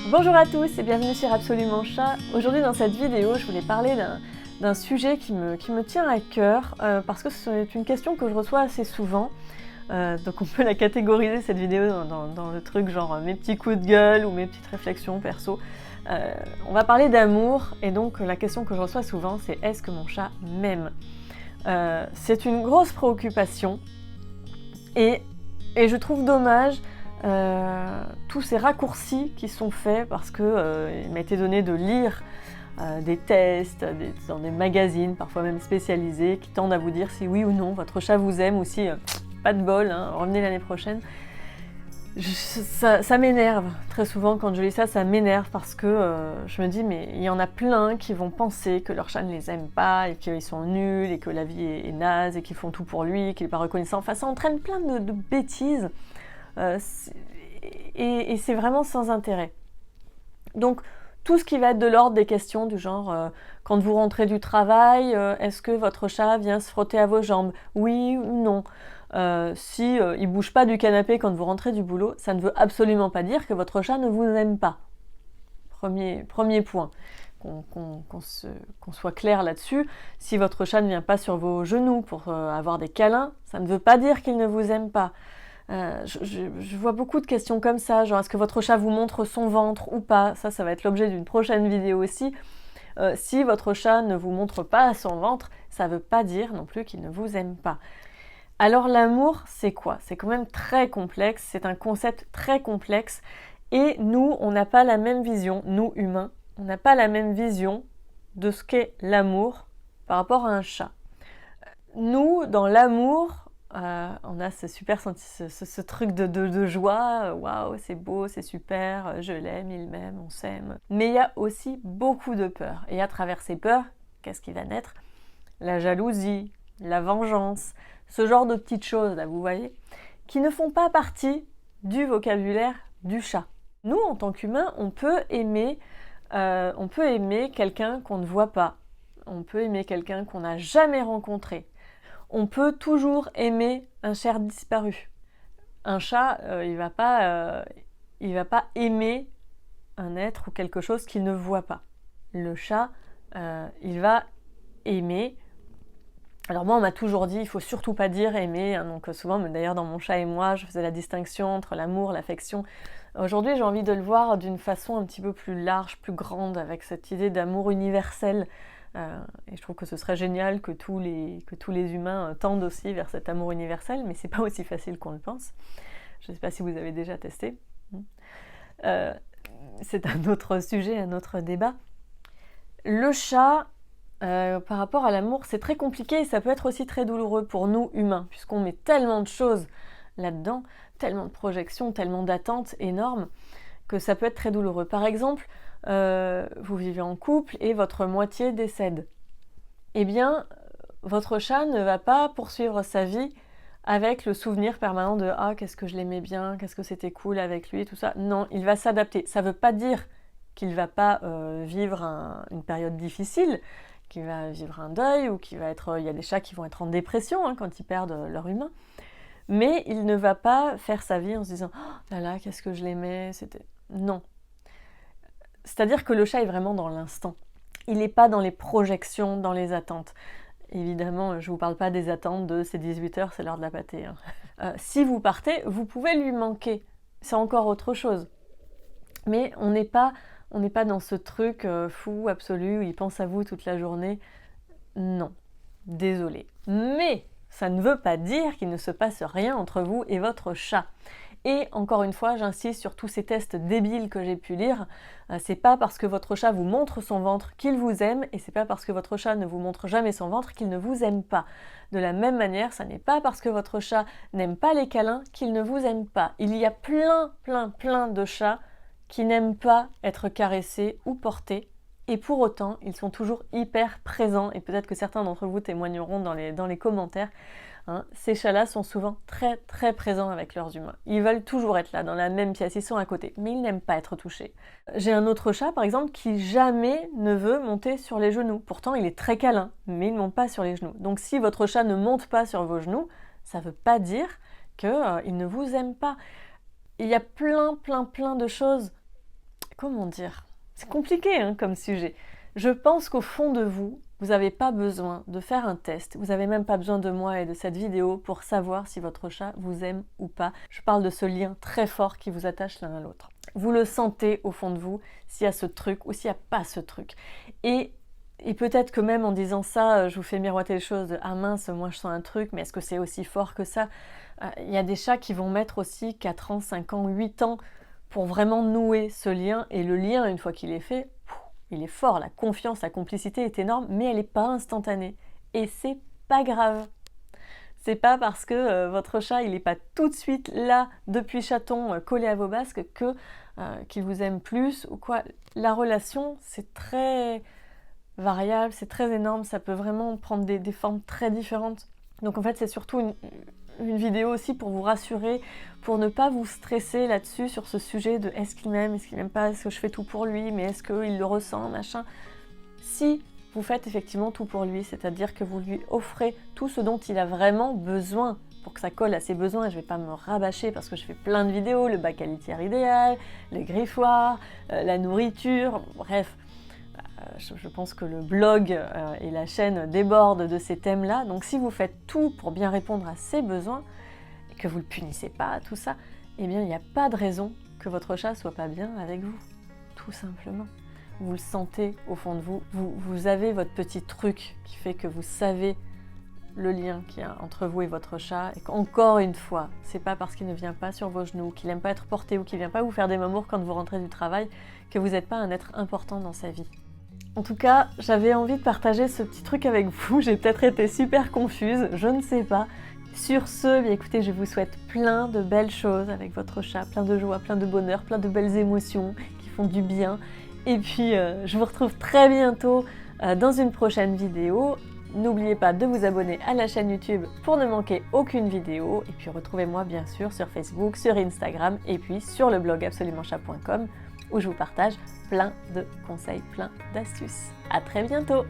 Bonjour à tous et bienvenue sur Absolument Chat. Aujourd'hui dans cette vidéo, je voulais parler d'un sujet qui me tient à cœur parce que c'est une question que je reçois assez souvent. Donc on peut la catégoriser cette vidéo dans le truc genre mes petits coups de gueule ou mes petites réflexions perso. On va parler d'amour et donc la question que je reçois souvent c'est est-ce que mon chat m'aime ? C'est une grosse préoccupation et je trouve dommage tous ces raccourcis qui sont faits parce que il m'a été donné de lire des tests dans des magazines, parfois même spécialisés, qui tendent à vous dire si oui ou non votre chat vous aime ou si pas de bol, hein, revenez l'année prochaine. Ça m'énerve très souvent quand je lis ça, ça m'énerve parce que je me dis mais il y en a plein qui vont penser que leur chat ne les aime pas et qu'ils sont nuls et que la vie est naze et qu'ils font tout pour lui, qu'il n'est pas reconnaissant. Enfin ça entraîne plein de bêtises. Et c'est vraiment sans intérêt. Donc tout ce qui va être de l'ordre des questions du genre quand vous rentrez du travail, est-ce que votre chat vient se frotter à vos jambes ? Oui ou non ? Si il bouge pas du canapé quand vous rentrez du boulot, ça ne veut absolument pas dire que votre chat ne vous aime pas. Premier point. Qu'on soit clair là-dessus. Si votre chat ne vient pas sur vos genoux pour avoir des câlins, ça ne veut pas dire qu'il ne vous aime pas. Je vois beaucoup de questions comme ça, genre est-ce que votre chat vous montre son ventre ou pas ? Ça va être l'objet d'une prochaine vidéo aussi. Si votre chat ne vous montre pas son ventre, ça ne veut pas dire non plus qu'il ne vous aime pas. Alors l'amour, c'est quoi ? C'est quand même très complexe, c'est un concept très complexe et nous, on n'a pas la même vision, nous humains, on n'a pas la même vision de ce qu'est l'amour par rapport à un chat. Nous, dans l'amour, on a ce super ce truc de joie, waouh, c'est beau, c'est super, je l'aime, il m'aime, on s'aime. Mais il y a aussi beaucoup de peur. Et à travers ces peurs, qu'est-ce qui va naître ? La jalousie, la vengeance, ce genre de petites choses là, vous voyez, qui ne font pas partie du vocabulaire du chat. Nous, en tant qu'humains, on peut aimer quelqu'un qu'on ne voit pas. On peut aimer quelqu'un qu'on n'a jamais rencontré. On peut toujours aimer un cher disparu. Un chat, il va pas aimer un être ou quelque chose qu'il ne voit pas. Le chat, il va aimer. Alors moi, on m'a toujours dit, il faut surtout pas dire aimer. Hein, donc souvent, d'ailleurs dans Mon chat et moi, je faisais la distinction entre l'amour, l'affection. Aujourd'hui, j'ai envie de le voir d'une façon un petit peu plus large, plus grande, avec cette idée d'amour universel. Et je trouve que ce serait génial que tous les humains tendent aussi vers cet amour universel, mais c'est pas aussi facile qu'on le pense. Je ne sais pas si vous avez déjà testé. C'est un autre sujet, un autre débat. Le chat, par rapport à l'amour, c'est très compliqué et ça peut être aussi très douloureux pour nous humains, puisqu'on met tellement de choses là-dedans, tellement de projections, tellement d'attentes énormes, que ça peut être très douloureux. Par exemple, vous vivez en couple et votre moitié décède. Eh bien, votre chat ne va pas poursuivre sa vie avec le souvenir permanent de « Ah, qu'est-ce que je l'aimais bien, qu'est-ce que c'était cool avec lui », tout ça. Non, il va s'adapter. Ça ne veut pas dire qu'il ne va pas vivre une période difficile, qu'il va vivre un deuil ou qu'il va être... Il y a des chats qui vont être en dépression quand ils perdent leur humain. Mais il ne va pas faire sa vie en se disant « Oh là là, qu'est-ce que je l'aimais, c'était... » Non. C'est-à-dire que le chat est vraiment dans l'instant. Il n'est pas dans les projections, dans les attentes. Évidemment, je ne vous parle pas des attentes de c'est 18h, c'est l'heure de la pâtée. Hein. Si vous partez, vous pouvez lui manquer. C'est encore autre chose. Mais on n'est pas dans ce truc fou, absolu, où il pense à vous toute la journée. Non. Désolé. Mais ça ne veut pas dire qu'il ne se passe rien entre vous et votre chat. Et encore une fois, j'insiste sur tous ces tests débiles que j'ai pu lire. C'est pas parce que votre chat vous montre son ventre qu'il vous aime, et c'est pas parce que votre chat ne vous montre jamais son ventre qu'il ne vous aime pas. De la même manière, ça n'est pas parce que votre chat n'aime pas les câlins qu'il ne vous aime pas. Il y a plein de chats qui n'aiment pas être caressés ou portés, et pour autant, ils sont toujours hyper présents, et peut-être que certains d'entre vous témoigneront dans les commentaires. Hein, ces chats-là sont souvent très présents avec leurs humains. Ils veulent toujours être là, dans la même pièce, ils sont à côté, mais ils n'aiment pas être touchés. J'ai un autre chat, par exemple, qui jamais ne veut monter sur les genoux. Pourtant, il est très câlin, mais il ne monte pas sur les genoux. Donc si votre chat ne monte pas sur vos genoux, ça ne veut pas dire qu'il ne vous aime pas. Il y a plein de choses comment dire? C'est compliqué hein, comme sujet. Je pense qu'au fond de vous, vous n'avez pas besoin de faire un test, vous n'avez même pas besoin de moi et de cette vidéo pour savoir si votre chat vous aime ou pas. Je parle de ce lien très fort qui vous attache l'un à l'autre. Vous le sentez au fond de vous, s'il y a ce truc ou s'il n'y a pas ce truc. Et peut-être que même en disant ça, je vous fais miroiter les choses de « Ah mince, moi je sens un truc, mais est-ce que c'est aussi fort que ça ?» Il y a des chats qui vont mettre aussi 4 ans, 5 ans, 8 ans pour vraiment nouer ce lien. Et le lien, une fois qu'il est fait, il est fort, la confiance, la complicité est énorme, mais elle n'est pas instantanée. Et c'est pas grave. C'est pas parce que votre chat, il n'est pas tout de suite là, depuis chaton, collé à vos basques, qu'il vous aime plus ou quoi. La relation, c'est très variable, c'est très énorme, ça peut vraiment prendre des formes très différentes. Donc en fait, c'est surtout une vidéo aussi pour vous rassurer, pour ne pas vous stresser là-dessus, sur ce sujet de est-ce qu'il m'aime, est-ce qu'il m'aime pas, est-ce que je fais tout pour lui, mais est-ce qu'il le ressent, machin. Si vous faites effectivement tout pour lui, c'est-à-dire que vous lui offrez tout ce dont il a vraiment besoin pour que ça colle à ses besoins, et je ne vais pas me rabâcher parce que je fais plein de vidéos, le bac à litière idéal, les griffoirs, la nourriture, bref. Je pense que le blog et la chaîne débordent de ces thèmes-là. Donc si vous faites tout pour bien répondre à ses besoins, et que vous ne le punissez pas, tout ça, eh bien il n'y a pas de raison que votre chat soit pas bien avec vous. Tout simplement. Vous le sentez au fond de vous. Vous avez votre petit truc qui fait que vous savez le lien qu'il y a entre vous et votre chat. Et qu'encore une fois, c'est pas parce qu'il ne vient pas sur vos genoux, qu'il n'aime pas être porté ou qu'il vient pas vous faire des mamours quand vous rentrez du travail, que vous n'êtes pas un être important dans sa vie. En tout cas, j'avais envie de partager ce petit truc avec vous. J'ai peut-être été super confuse, je ne sais pas. Sur ce, bien écoutez, je vous souhaite plein de belles choses avec votre chat, plein de joie, plein de bonheur, plein de belles émotions qui font du bien. Et puis, je vous retrouve très bientôt dans une prochaine vidéo. N'oubliez pas de vous abonner à la chaîne YouTube pour ne manquer aucune vidéo. Et puis, retrouvez-moi bien sûr sur Facebook, sur Instagram et puis sur le blog absolumentchat.com où je vous partage plein de conseils, plein d'astuces. À très bientôt!